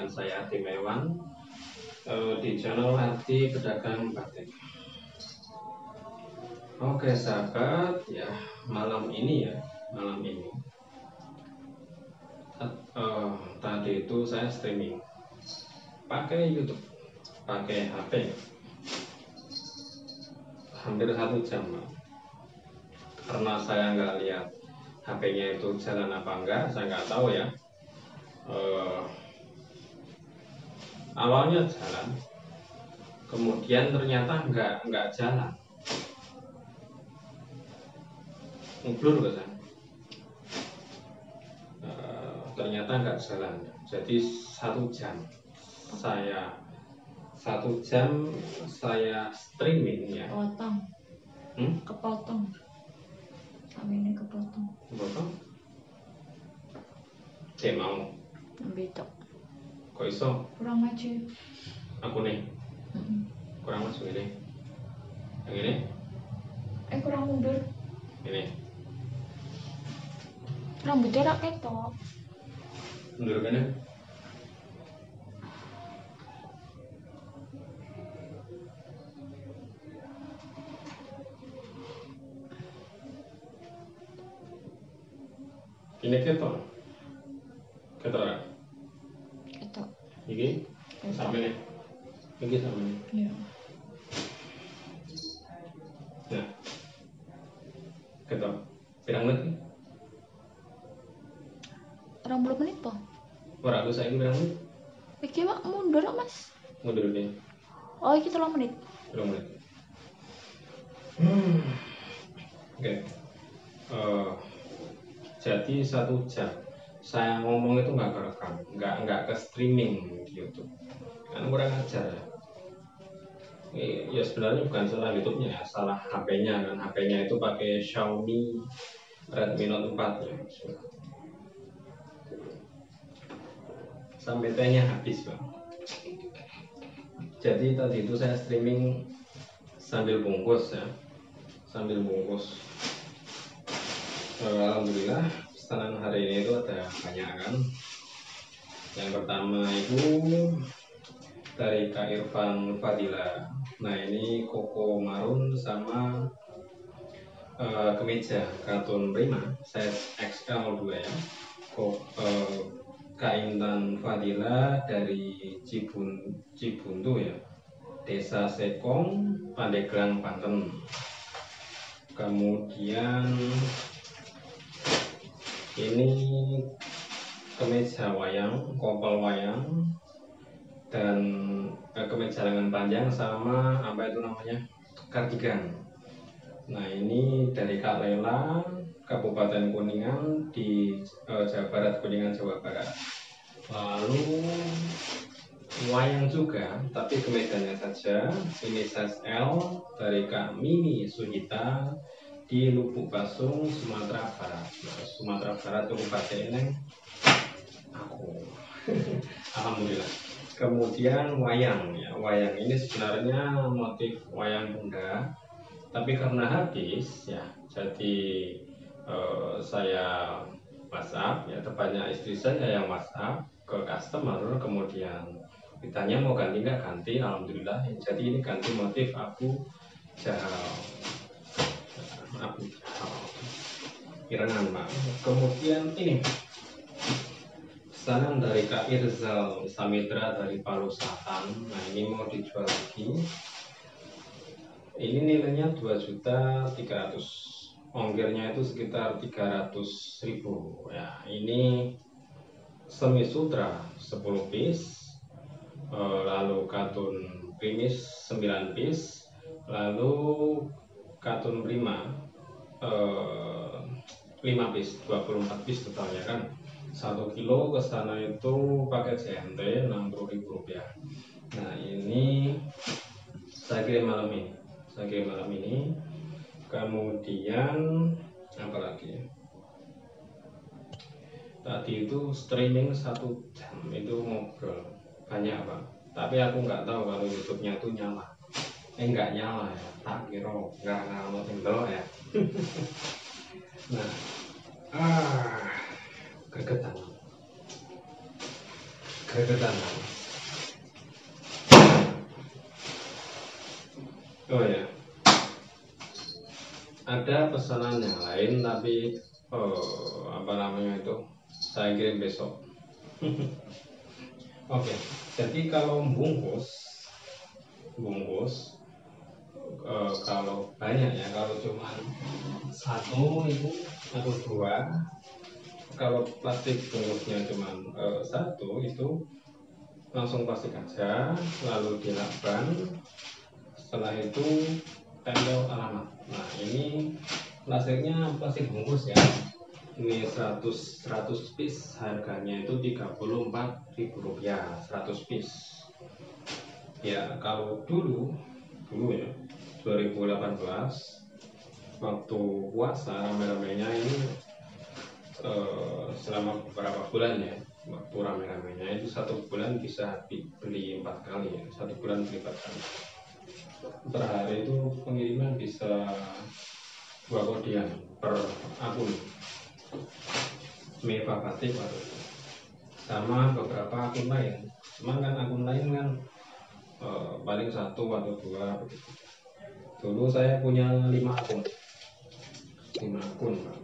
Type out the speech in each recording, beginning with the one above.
dengan saya Adi Mewan di channel Adi Pedagang Batik. Oke sahabat, ya malam ini tadi itu saya streaming pakai YouTube, pakai HP hampir 1 jam, karena saya nggak lihat HP-nya itu jalan apa enggak, saya nggak tahu ya. Awalnya jalan, kemudian ternyata nggak jalan, ngeblur ke sana. Ternyata nggak jalan. Jadi 1 jam saya streaming ya. Kepotong. Kami ini kepotong. Cek mau. Betok. Kok iso? Kurang maju. Aku nih. Kurang maju ini. Yang ini? Kurang mundur. Ini. Rambutnya rak ketok. Mundur kan ya? Ini ketok ya? Ketok. Ini sama nih. Ini sama nih. Iya. Nah, ketok. Pirang menit? 20 menit po. Ora aku saiki pirang menit? Iki Pak mundur Mas. Mundur nih. Oh, iki 3 menit. 3 menit. Oke. Jadi 1 jam saya ngomong itu nggak kerekam, nggak ke streaming di YouTube, kan kurang ajar ya. Ya sebenarnya bukan salah YouTube-nya ya, salah HP-nya kan. HP-nya itu pakai Xiaomi Redmi Note 4 ya. Sampai tehnya habis Bang. Jadi tadi itu saya streaming sambil bungkus ya, Alhamdulillah pesanan hari ini itu ada banyak kan. Yang pertama itu dari Kak Irfan Fadila. Nah ini koko marun sama kemeja katun prima size XL2 ya. Kak Intan Fadila dari Cibuntu ya, Desa Sekong, Pandeglang, Banten. Kemudian ini kemeja wayang, kopel wayang, dan kemeja lengan panjang sama apa itu namanya, kardigan. Nah ini dari Kak Lela, Kabupaten Kuningan di Jawa Barat, Kuningan Jawa Barat. Lalu wayang juga, tapi kemejanya saja, ini size L dari Kak Mimi Suhita di Lubuk Basung, Sumatera Barat. Nah, Sumatera Barat itu baca ini aku. Alhamdulillah. Kemudian wayang ya, wayang ini sebenarnya motif wayang Bunda, tapi karena habis ya, jadi saya WhatsApp ya, tepatnya istri saya yang WhatsApp ke customer, kemudian ditanya mau ganti nggak, ganti. Alhamdulillah. Jadi ini ganti motif Abu Jahal. Irengan Pak. Kemudian ini pesanan dari Kak Irzal Samitra dari Palu Selatan. Nah ini mau dijual lagi. Ini nilainya 2.300.000, ongkirnya itu sekitar 300.000 ya. Ini semi sutra 10 piece, lalu katun primis 9 piece, lalu katun prima 5 piece, 24 piece totalnya kan. 1 kilo ke sana itu pakai CNT Rp60.000. Nah ini saya kirim malam ini. Kemudian apa lagi? Tadi itu streaming 1 jam itu ngobrol banyak Pak. Tapi aku nggak tahu kalau YouTube-nya tuh nyala. Nggak nyala ya. Tak kira nggak nyala ya. Nah, gregetan. Oh ya, ada pesanan yang lain tapi apa namanya itu saya kirim besok. Oke, jadi kalau bungkus kalau banyak ya, kalau cuma satu itu atau dua, kalau plastik bungkusnya cuma satu itu langsung plastik aja, lalu dilakban, setelah itu tempel alamat. Nah ini plastiknya plastik bungkus ya, ini 100 piece, harganya itu Rp34.000 100 piece ya. Kalau dulu ya 2018 waktu puasa rame-ramenya ini selama beberapa bulan ya, waktu rame-ramenya itu satu bulan bisa beli 4 kali ya, satu bulan beli 4 kali per hari, itu pengiriman bisa 2 kodean per akun Meva Batik sama beberapa akun lain. Cuman kan akun lain kan paling 1 atau 2 begitu. Dulu saya punya 5 akun Pak.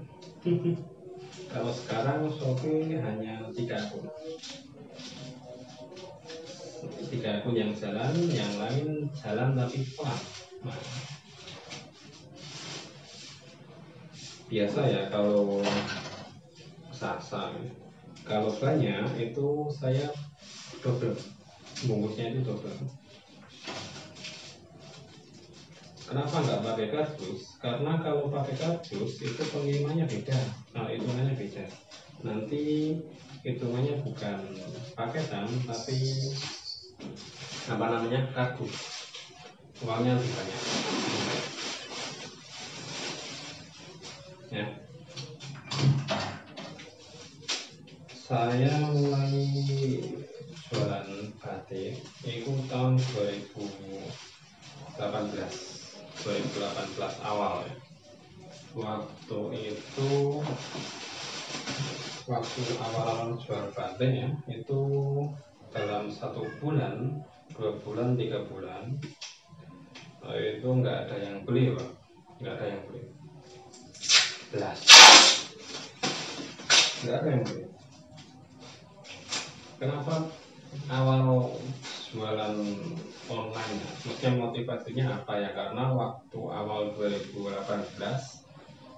Kalau sekarang Shopee hanya 3 akun. 3 akun yang jalan, yang lain jalan tapi pelan. Nah, biasa ya kalau sasa, kalau banyak itu saya double, bungkusnya itu double. Kenapa nggak pakai kardus? Karena kalau pakai kardus itu pengirimannya beda, hitungannya beda. Nanti hitungannya bukan paketan tapi apa namanya, kardus, uangnya lebih banyak ya. Saya mulai jualan batik itu tahun 2018 awal ya. Waktu awal jual batik ya, itu dalam 1 bulan, 2 bulan, 3 bulan itu nggak ada yang beli Pak, nggak ada yang beli, belas nggak ada yang beli. Kenapa awal jualan online ya? Maksudnya motivasinya apa ya? Karena waktu awal 2018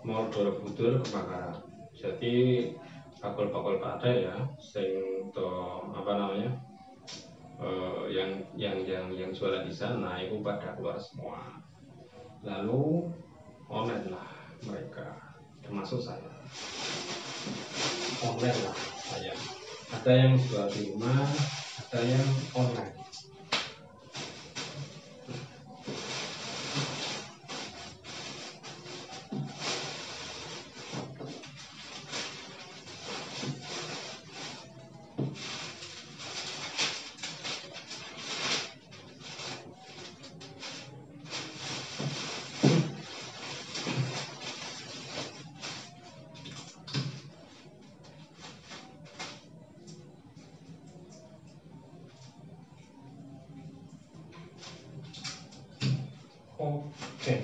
mall Borobudur kebakaran. Jadi bakul-bakul batik ya, sing to apa namanya, yang jualan di sana itu pada keluar semua. Lalu online lah mereka, termasuk saya. Online lah saya. Ada yang jual di rumah, ada yang online. Oke.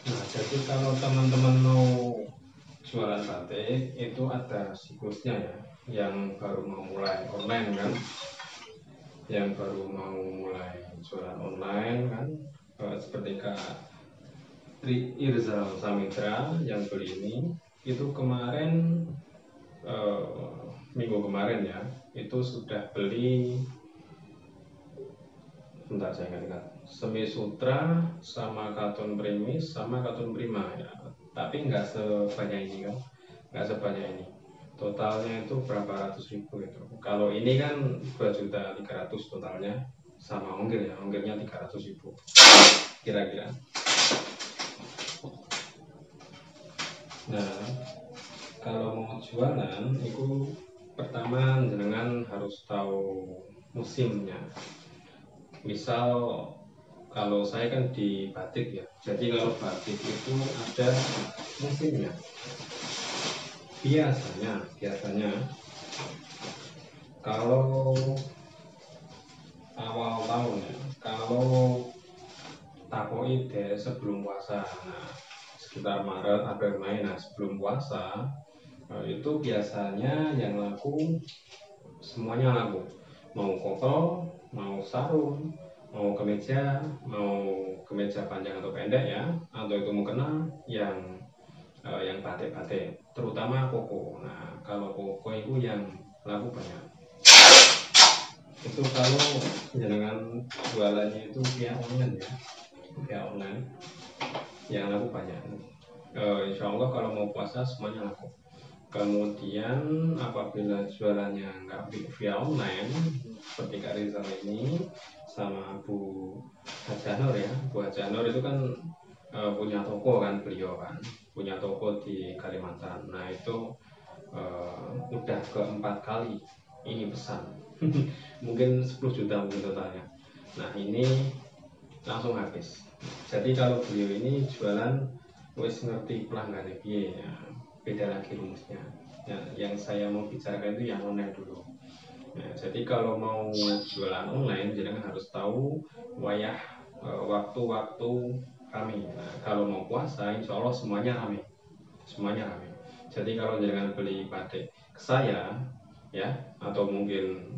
Nah, jadi kalau teman-teman mau jualan batik itu ada siklusnya ya. Yang baru mau mulai online kan, yang baru mau mulai jualan online kan, seperti Kak Irzal Samitra yang beli ini, itu kemarin minggu kemarin ya, itu sudah beli, bentar saya ingat, Semi Sutra sama Katun Primis sama Katun Prima ya. Tapi nggak sebanyak ini kan, nggak sebanyak ini. Totalnya itu berapa ratus ribu itu. Kalau ini kan 2.300.000 totalnya, sama ongkir ya, ongkirnya 300.000 kira-kira. Nah, kalau mau jualan itu pertama jenengan harus tahu musimnya. Misal kalau saya kan di batik ya, jadi kalau batik itu ada musimnya. Biasanya Kalau awal tahun ya, kalau takoi deh sebelum puasa, nah sekitar Maret, April, Mei, nah sebelum puasa itu biasanya yang laku semuanya laku, mau kopel, mau sarung, mau kemeja panjang atau pendek ya, atau itu mukena yang batik-batik, terutama koko. Nah kalau koko itu yang laku banyak. Itu kalau dengan jualannya itu via online ya, via online yang laku banyak. Insya Allah kalau mau puasa semuanya laku. Kemudian apabila jualannya nggak via online seperti Kak Rizal ini sama Bu Hajanur ya, Bu Hajanur itu kan punya toko kan, beliau kan punya toko di Kalimantan. Nah itu udah keempat kali ini pesan mungkin 10 juta mungkin totalnya. Nah ini langsung habis. Jadi kalau beliau ini jualan wis ngerti pelanggan ya, beda lagi rumusnya. Nah, yang saya mau bicarakan itu yang online dulu. Nah, jadi kalau mau jualan online, jangan harus tahu wayah waktu-waktu kami. Nah, kalau mau puasa, insya Allah semuanya rame, semuanya rame. Jadi kalau jangan beli batik ke saya, ya, atau mungkin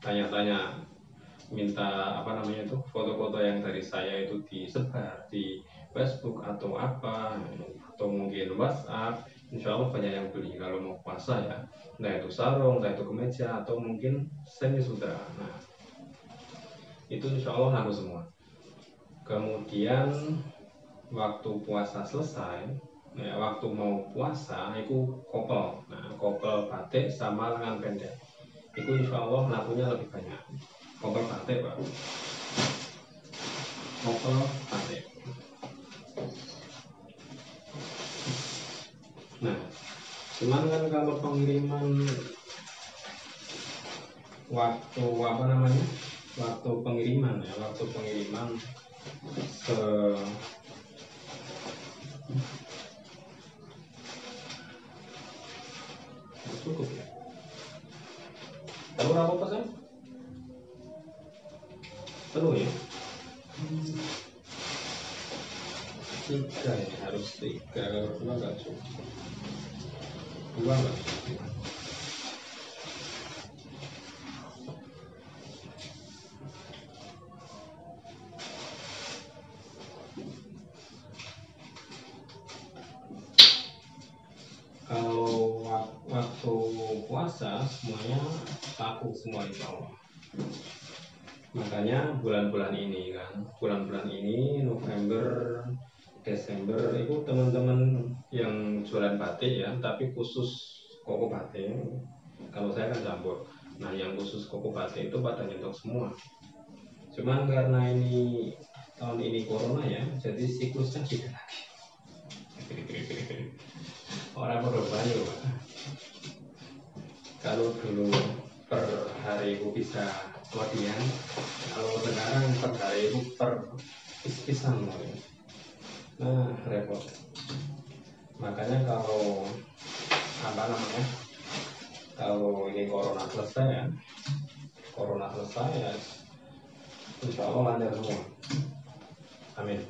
tanya-tanya minta apa namanya itu foto-foto yang dari saya itu disebar di Facebook atau apa atau mungkin WhatsApp, insya Allah banyak yang beli kalau mau puasa ya, nah itu sarung, nah itu kemeja atau mungkin semi sutra. Nah itu insya Allah laku semua. Kemudian waktu puasa selesai, ya, waktu mau puasa itu kopel, nah kopel batik sama lengan pendek itu insya Allah lakunya lebih banyak. Kopel batik Pak, kopel batik. Nah cuman kan kalau pengiriman waktu apa namanya, waktu pengiriman ya, waktu pengiriman cukup ya. Telur apa pesan? Telur ya. 3 ya, harus 3, kalau 2 nggak cukup. 2 nggak cukup. Kalau waktu puasa semuanya laku semua insya Allah. Makanya bulan-bulan ini kan, bulan-bulan ini November, Desember itu teman-teman yang jualan batik ya, tapi khusus koko batik. Kalau saya kan campur. Nah yang khusus koko batik itu pada nyetok semua. Cuman karena ini tahun ini corona ya, jadi siklusnya beda lagi. Orang berbanyak Pak. Kalau dulu per hari itu bisa kelebihan, kalau sekarang per hari itu per pis-pisan. Nah repot. Makanya kalau apa namanya, kalau ini corona selesai ya, insya Allah lancar semua. Amin.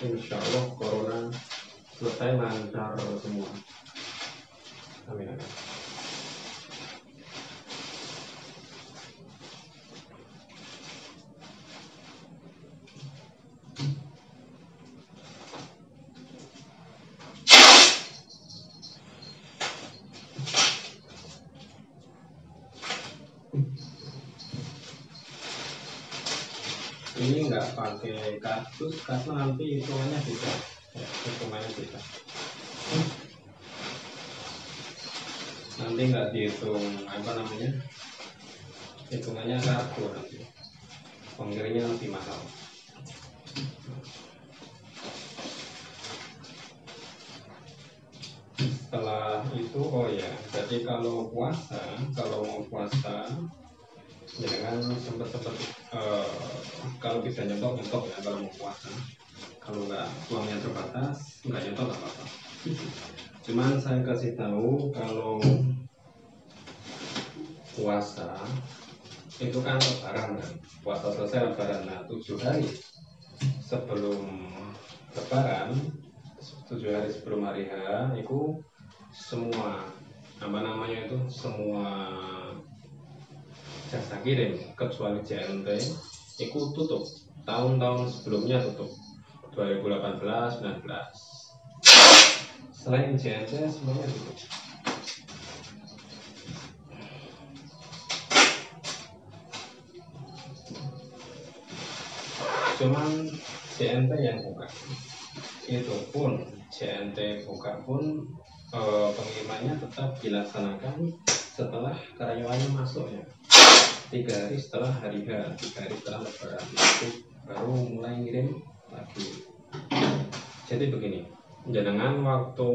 Insya Allah corona selesai lancar semua. Amin, amin. Ini nggak pakai kardus karena nanti hitungannya beda ya, hitungannya beda. Nanti nggak dihitung apa namanya, hitungannya kartu, nanti pengirinya lebih mahal. Setelah itu oh ya, jadi kalau mau puasa jangan sempat kalau bisa nyetok ya kalau mau puasa. Kalau nggak uangnya terbatas nggak nyetok nggak apa-apa. Cuman saya kasih tahu kalau puasa itu kan lebaran kan, puasa selesai lebaran. Nah 7 hari sebelum lebaran, 7 hari sebelum hari H itu semua semua jasa kirim kecuali JNT itu tutup. Tahun-tahun sebelumnya tutup, 2018, 19. Selain JNT semuanya tutup. Cuman JNT yang buka, itu pun JNT buka pun pengirimannya tetap dilaksanakan setelah karyawannya masuk ya, 3 hari setelah hari H, 3 hari setelah lebaran itu baru mulai ngirim lagi. Jadi begini, jenengan waktu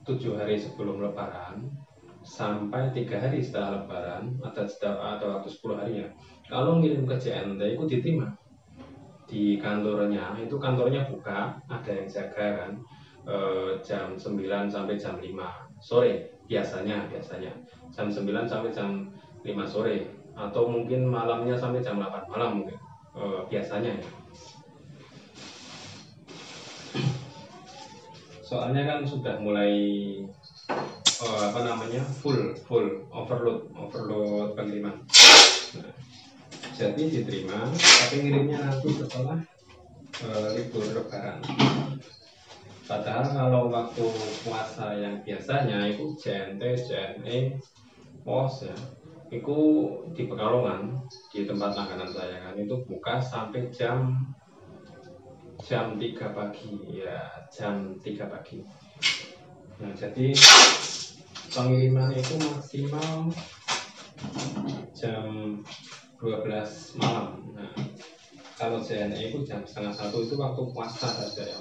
7 hari sebelum lebaran sampai 3 hari setelah lebaran atau waktu 10 hari ya, kalau ngirim ke JNT itu diterima di kantornya. Itu kantornya buka, ada yang jaga kan, jam 9 sampai jam 5 sore biasanya jam 9 sampai jam 5 sore, atau mungkin malamnya sampai jam 8 malam mungkin, biasanya ya. Soalnya kan sudah mulai full overload pengiriman. Nah, jadi diterima, tapi ngirimnya nanti setelah libur lebaran. Padahal kalau waktu puasa yang biasanya itu JNT, JNE, POS ya, itu di Pekalongan, di tempat langganan saya kan, itu buka sampai jam 3 pagi ya, jam 3 pagi. Nah jadi pengiriman itu maksimal jam 12 malam. Nah kalau JNE itu jam 12:30 itu waktu puasa saja ya,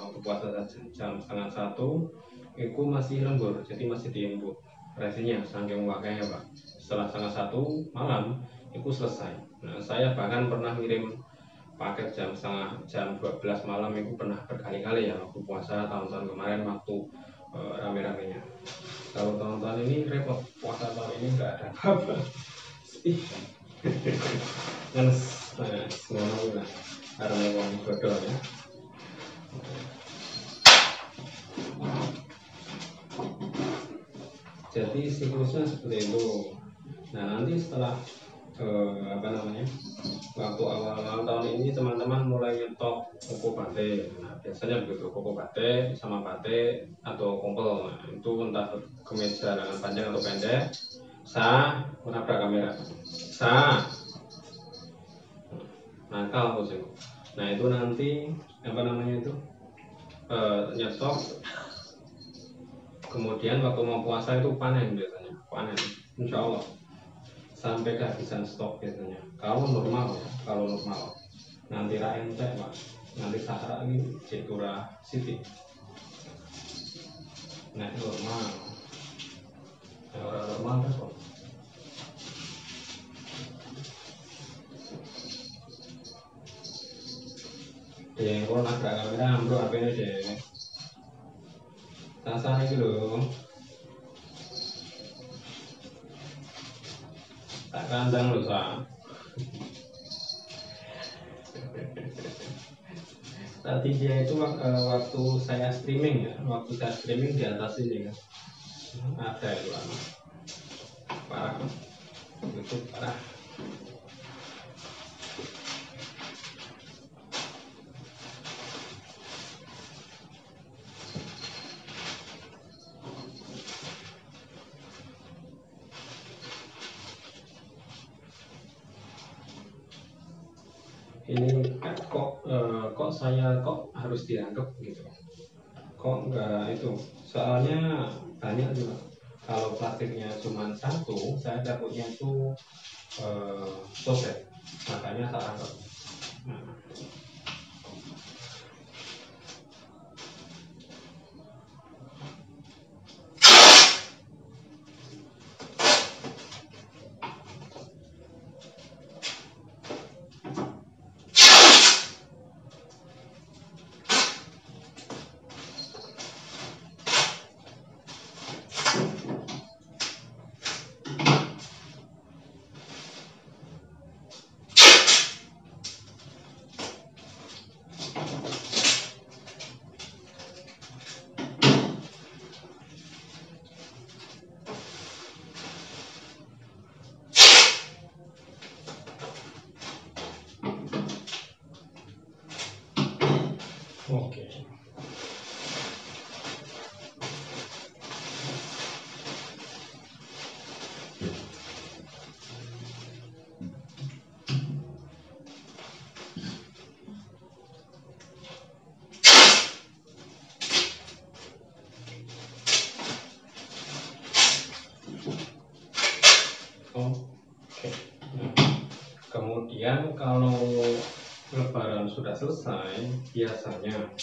jam 12:30 itu masih lembur, jadi masih diinput resinya saking wakanya Pak. Setelah 12:30 malam itu selesai. Nah saya bahkan pernah ngirim paket jam 12 malam itu pernah berkali-kali ya, waktu puasa tahun-tahun kemarin waktu rame-ramenya. Kalau tahun-tahun ini repot, puasa tahun ini nggak ada apa-apa. Ngono lah, karena wong bodoh ya. Jadi siklusnya seperti itu. Nah nanti setelah waktu awal tahun ini teman-teman mulai nyetok koko batik. Nah biasanya begitu, koko batik sama batik atau kompel. Nah, itu entah kemeja lengan panjang atau pendek. Menabrak kamera. Nakal sih. Nah itu nanti nyetok. Kemudian waktu mau puasa itu panen biasanya, insya Allah sampai kehabisan stok biasanya. Kalau normal nanti raentek Pak, nanti sahara ini Citura City. Nah normal, orang normal kan kok. Kalau nabrak kamera ambruk HP-nya deh. Tasar itu loh, tak kandang loh Sa. Tadi dia itu waktu saya streaming di atas ini kan ada itu parah, itu parah. Ini kok saya harus dianggap gitu, kok enggak itu, soalnya banyak juga. Kalau plastiknya cuma satu, saya takutnya itu sobek, makanya tak anggap. Oke. Kemudian kalau lebaran sudah selesai, biasanya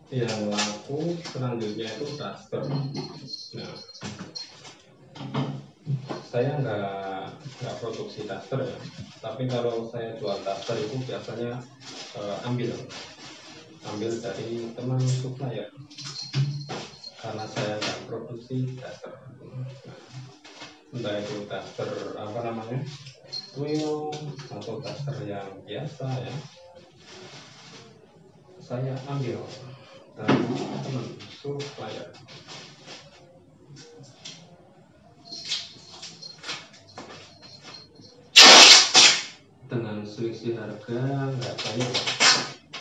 yang laku selanjutnya itu daster. Nah, saya nggak produksi daster ya, tapi kalau saya jual daster itu biasanya ambil dari teman supplier, karena saya nggak produksi daster. Entah itu daster apa namanya, twill atau daster yang biasa ya, saya ambil dari teman supplier. Dengan selisih harga nggak banyak,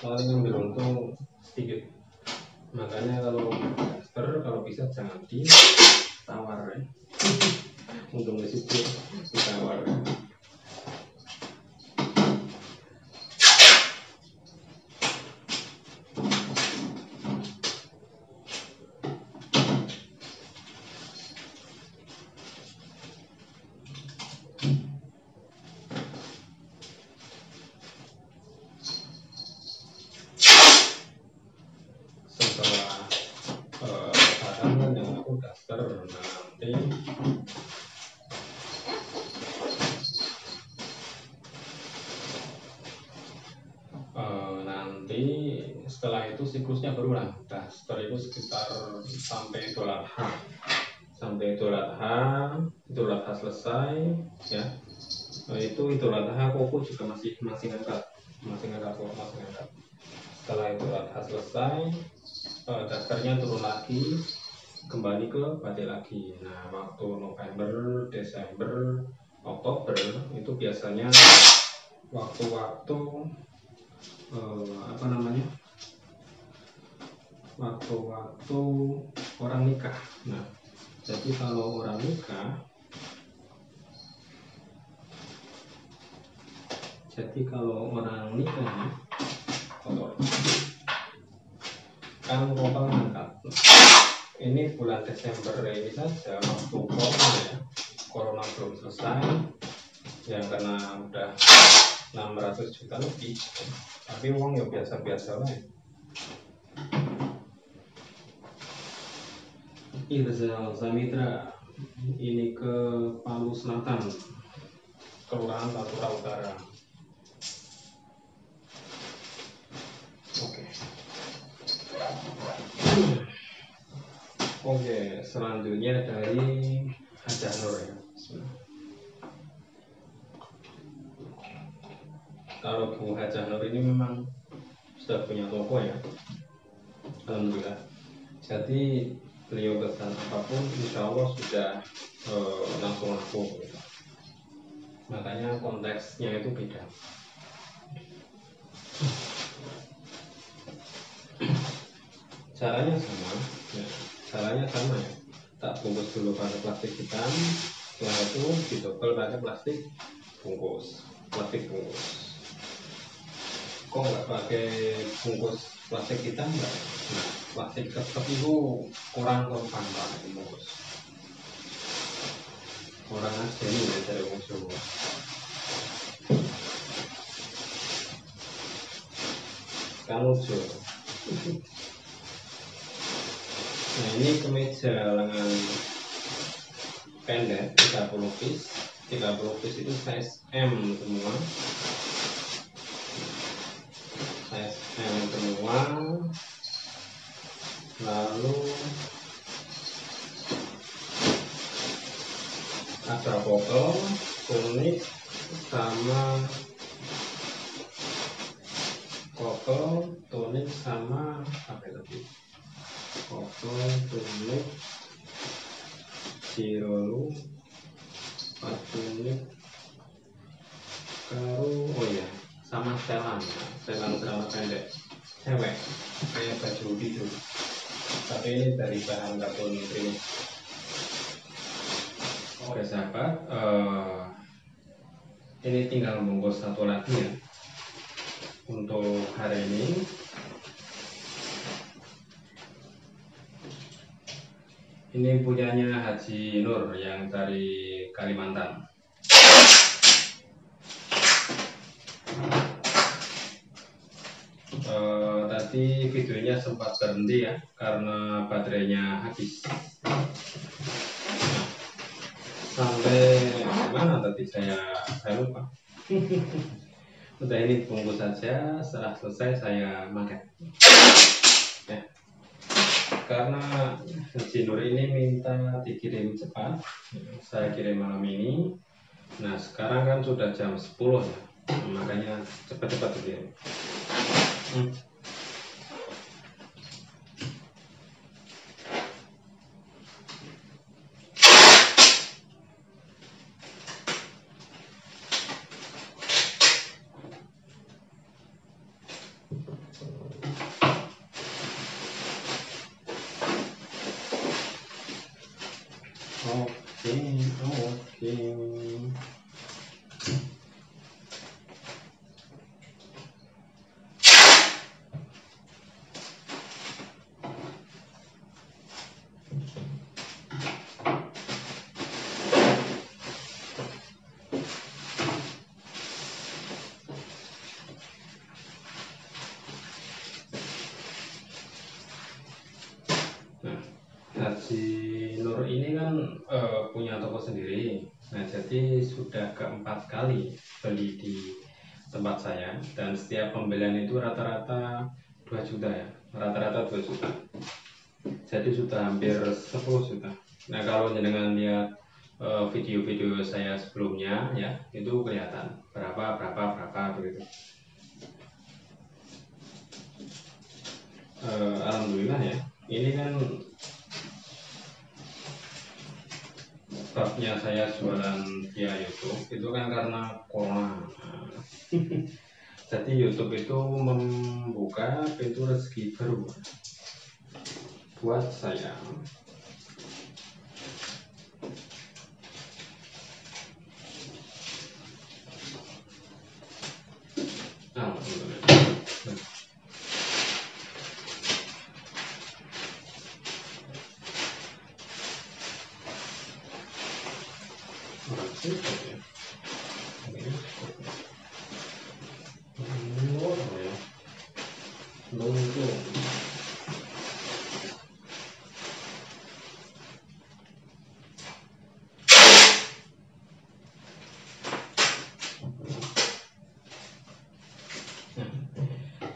paling ngambil untung sedikit. Makanya kalau daster, kalau bisa jangan ditawar ya. Untung sedikit ditawar. Setelah lebaran yang aku daster, nanti setelah itu siklusnya berulang. Daster itu sekitar sampai Idul Adha. Sampai Idul Adha selesai ya. Itu Idul Adha koko juga masih ngangkat. Setelah Idul Adha selesai, dasternya turun lagi, kembali ke batik lagi. Nah, waktu November, Desember, Oktober itu biasanya waktu-waktu waktu-waktu orang nikah. Nah, jadi kalau orang nikah, kan kopel ngangkat. Ini bulan Desember ini saja waktu corona belum selesai, yang kena udah 600 juta lebih, tapi uang ya biasa-biasa lah. Irzal Zamitra ini ke Palu Selatan, Kelurahan Pantura Utara. Oke, selanjutnya dari Hajah Nur ya. Kalau Bu Hajah Nur ini memang sudah punya toko ya, alhamdulillah. Jadi beliau pesan apapun, insya Allah sudah langsung laku. Makanya konteksnya itu beda. Caranya sama ya. Tak bungkus dulu pakai plastik hitam, setelah itu didobel pakai plastik bungkus. Kok nggak pakai bungkus plastik hitam nggak? Nah, plastik tetap itu kurang sopan pakai bungkus. Orang aja ini ya dari wong Jawa. Kamu Jawa. Nah, ini kemeja lengan pendek 30 piece. 30 piece itu size M semua. Lalu ada kokel, tunik sama apa tadi? Kokel, tunik, jirolu, tunik, sama setelan celana pendek cewek kayak baju gitu, tapi ini dari bahan katun print. Oke sahabat, ini tinggal bungkus satu lagi ya untuk hari ini. Ini punyanya Haji Nur yang dari Kalimantan. Tadi videonya sempat berhenti ya karena baterainya habis. Sampai mana tadi saya lupa. Udah, ini bungkus saja, setelah selesai saya makan ya. Karena Haji Nur ini minta dikirim cepat, saya kirim malam ini. Nah sekarang kan sudah jam 10 ya, makanya cepat-cepat dikirim. Oke. Haji Nur ini kan punya toko sendiri. Nah jadi sudah keempat kali beli di tempat saya, dan setiap pembelian itu rata-rata 2 juta ya, rata-rata 2 juta. Jadi sudah hampir 10 juta. Nah kalau dengan lihat video-video saya sebelumnya ya, itu kelihatan berapa begitu. Alhamdulillah ya, ini kan sebabnya saya jualan via YouTube itu kan karena corona. Jadi YouTube itu membuka pintu rezeki baru buat saya. Alhamdulillah.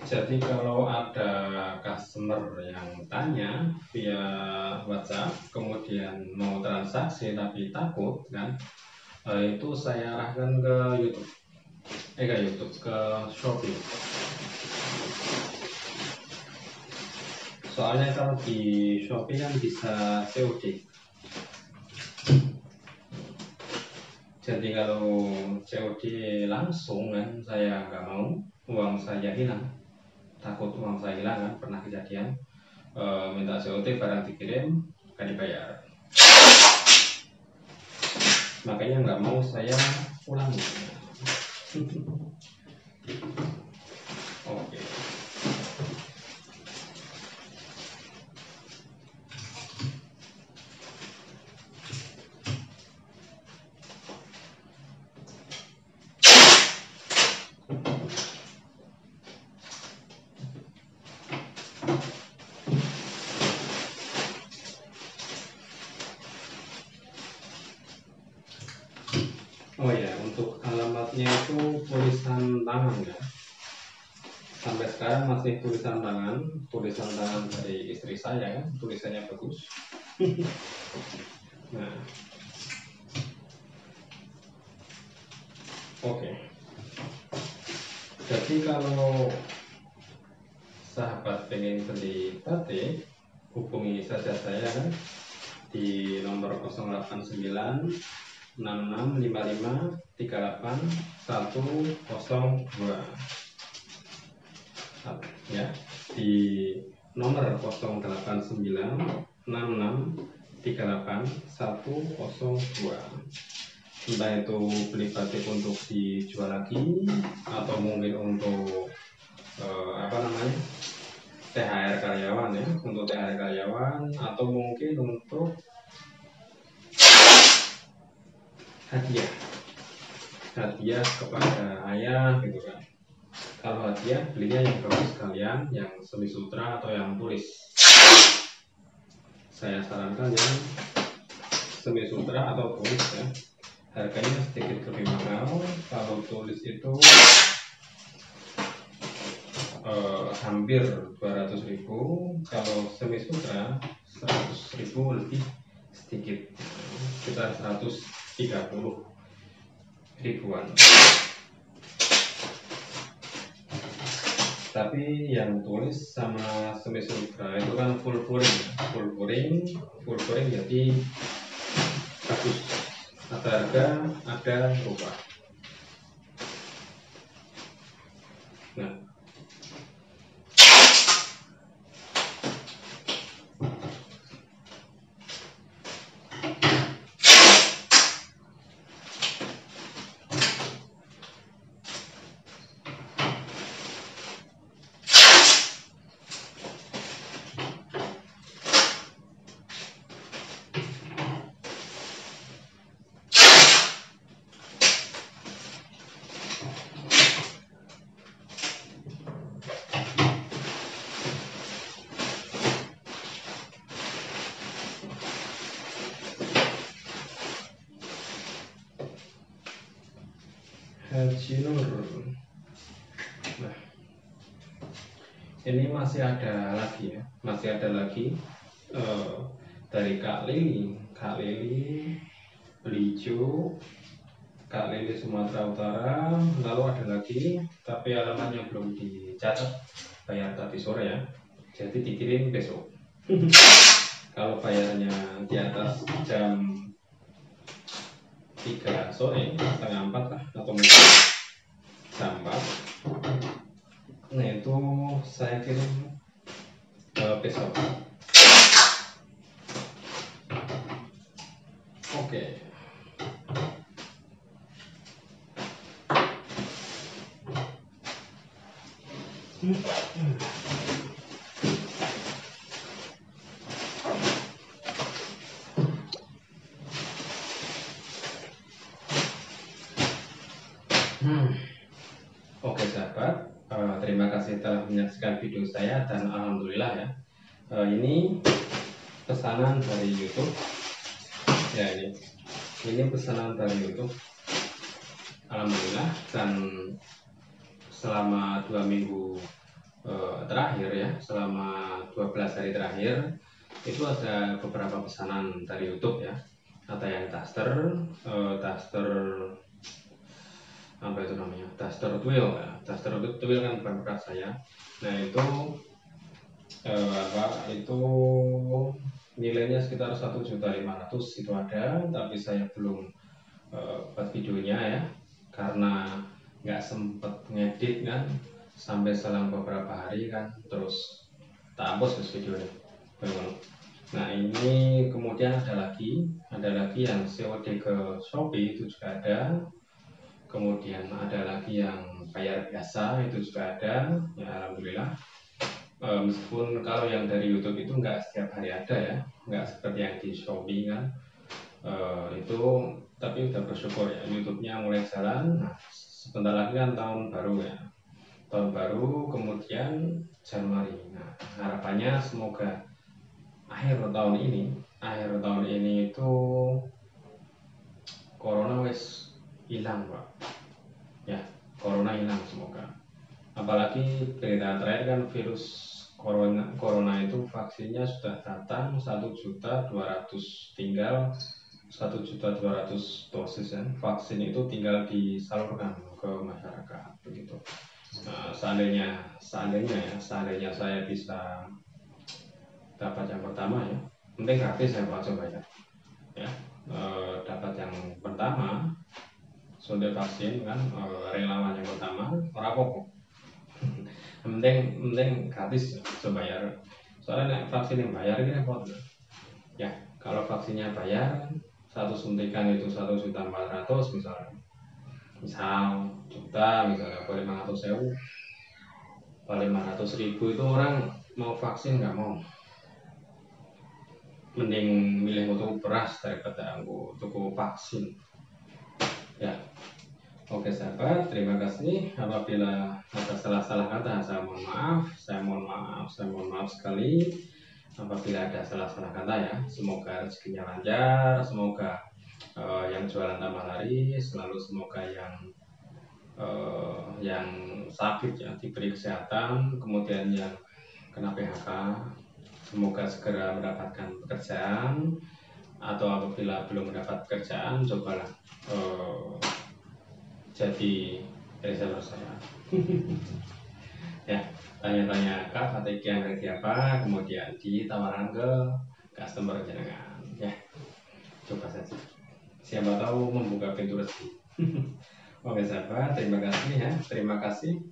Jadi kalau ada customer yang tanya via WhatsApp kemudian mau transaksi tapi takut kan, itu saya arahkan ke YouTube, ke Shopee. Soalnya kalau di Shopee kan bisa COD. Jadi kalau COD langsung kan saya nggak mau, uang saya hilang. Takut uang saya hilang kan, pernah kejadian minta COD, barang dikirim gak dibayar. Makanya nggak mau saya ulangi. Oke. Oh ya, untuk alamatnya itu tulisan tangan ya. Sampai sekarang masih tulisan tangan dari istri saya kan, tulisannya bagus. Nah, oke. Jadi kalau sahabat pengen beli batik, hubungi saja saya kan di nomor 089 6655 38102 ya, di nomor 089 66 38102. Entah itu beli batik untuk dijual lagi atau mungkin untuk THR karyawan ya, untuk THR karyawan atau mungkin untuk hadiah kepada ayah gitu kan. Kalau hadiah belinya yang bagus sekalian, yang semi sutra atau yang tulis. Saya sarankan yang semi sutra atau tulis ya. Harganya sedikit lebih mahal. Kalau tulis itu hampir 200.000, kalau semi sutra 100.000 lebih sedikit, sekitar 130.000-an. Tapi yang tulis sama semi sutra itu kan full pouring jadi bagus, ada harga ada rubah. Nah, Haji Nur. Nah, ini masih ada lagi dari Kak Lili Belijo, Kak Lili Sumatera Utara. Lalu ada lagi, tapi alamatnya belum dicatat, bayar tadi sore ya, jadi dikirim besok. Kalau bayarnya di atas jam 3 sore, setengah 4 lah, atau mungkin jam 4, nah itu saya kirim besok. Oke. Oke sahabat, terima kasih telah menyaksikan video saya dan alhamdulillah ya, ini pesanan dari YouTube ya, ini pesanan dari YouTube alhamdulillah. Dan selama 2 minggu terakhir ya, selama 12 hari terakhir itu ada beberapa pesanan dari YouTube ya. Ada yang daster apa itu namanya, daster twill ya. Daster twill kan bukan produk saya. Nah itu itu nilainya sekitar 1.500.000 itu ada, tapi saya belum buat videonya ya, karena nggak sempet ngedit kan, sampai selang beberapa hari kan terus tak hapus videonya. Nah ini kemudian ada lagi yang COD ke Shopee itu juga ada, kemudian ada lagi yang bayar biasa itu juga ada ya, alhamdulillah. Meskipun kalau yang dari YouTube itu nggak setiap hari ada ya, nggak seperti yang di Shopee kan, itu tapi udah bersyukur ya, YouTube-nya mulai jalan. Nah sebentar lagi kan tahun baru ya, kemudian Januari. Nah harapannya semoga akhir tahun ini itu corona wis hilang Pak ya, corona hilang semoga. Apalagi berita terakhir kan virus corona itu vaksinnya sudah datang 1.200.000, tinggal 1.200.000 dosis ya. Vaksin itu tinggal disalurkan ke masyarakat begitu. Nah, seandainya saya bisa dapat yang pertama ya, penting gratis saya coba ya, dapat yang pertama suntik vaksin kan, relawan yang pertama ora apa-apa. penting gratis, bisa bayar, soalnya vaksin yang bayar ini repot ya. Kalau vaksinnya bayar, satu suntikan itu 1.400.000 misalnya. Misal juta misalnya, boleh 500.000, paling 500.000 itu orang mau vaksin nggak mau. Mending milih untuk beras daripada untuk vaksin. Ya, oke sahabat, terima kasih. Apabila ada salah-salah kata, saya mohon maaf. Saya mohon maaf sekali. Apabila ada salah-salah kata ya, semoga rezekinya lancar, semoga yang jualan tambah laris, selalu semoga yang sakit ya diberi kesehatan, kemudian yang kena PHK semoga segera mendapatkan pekerjaan, atau apabila belum mendapat pekerjaan cobalah jadi reseller saya. Ya, tanya-tanya kak KTG apa, kemudian ditawarkan ke customer jenengan ya, coba saja, siapa tahu membuka pintu rezeki. Oke sahabat, terima kasih ya, terima kasih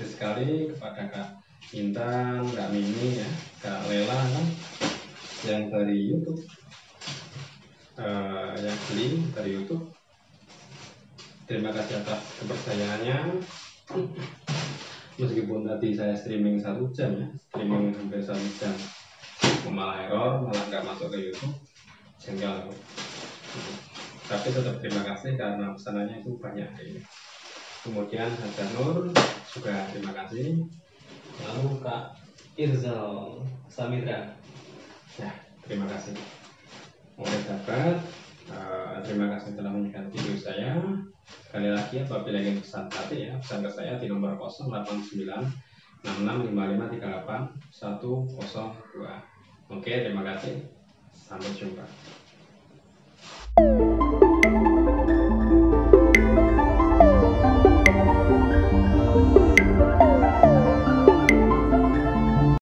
sekali kepada Kak Intan, Kak Mimi ya, Kak Lela kan, yang dari YouTube, yang beli dari YouTube. Terima kasih atas kepercayaannya. Meskipun tadi saya streaming 1 jam ya, streaming hampir 1 jam, malah error, malah nggak masuk ke YouTube, jengkel aku. Tapi tetap terima kasih karena pesanannya itu banyak ini. Kemudian Hajar Nur juga terima kasih. Lalu Kak Irzal Samitra, ya terima kasih. Oke sahabat, terima kasih telah menonton video saya. Sekali lagi apabila ingin pesan hati ya, pesan ke saya di nomor 08966538 102. Oke, terima kasih. Sampai jumpa.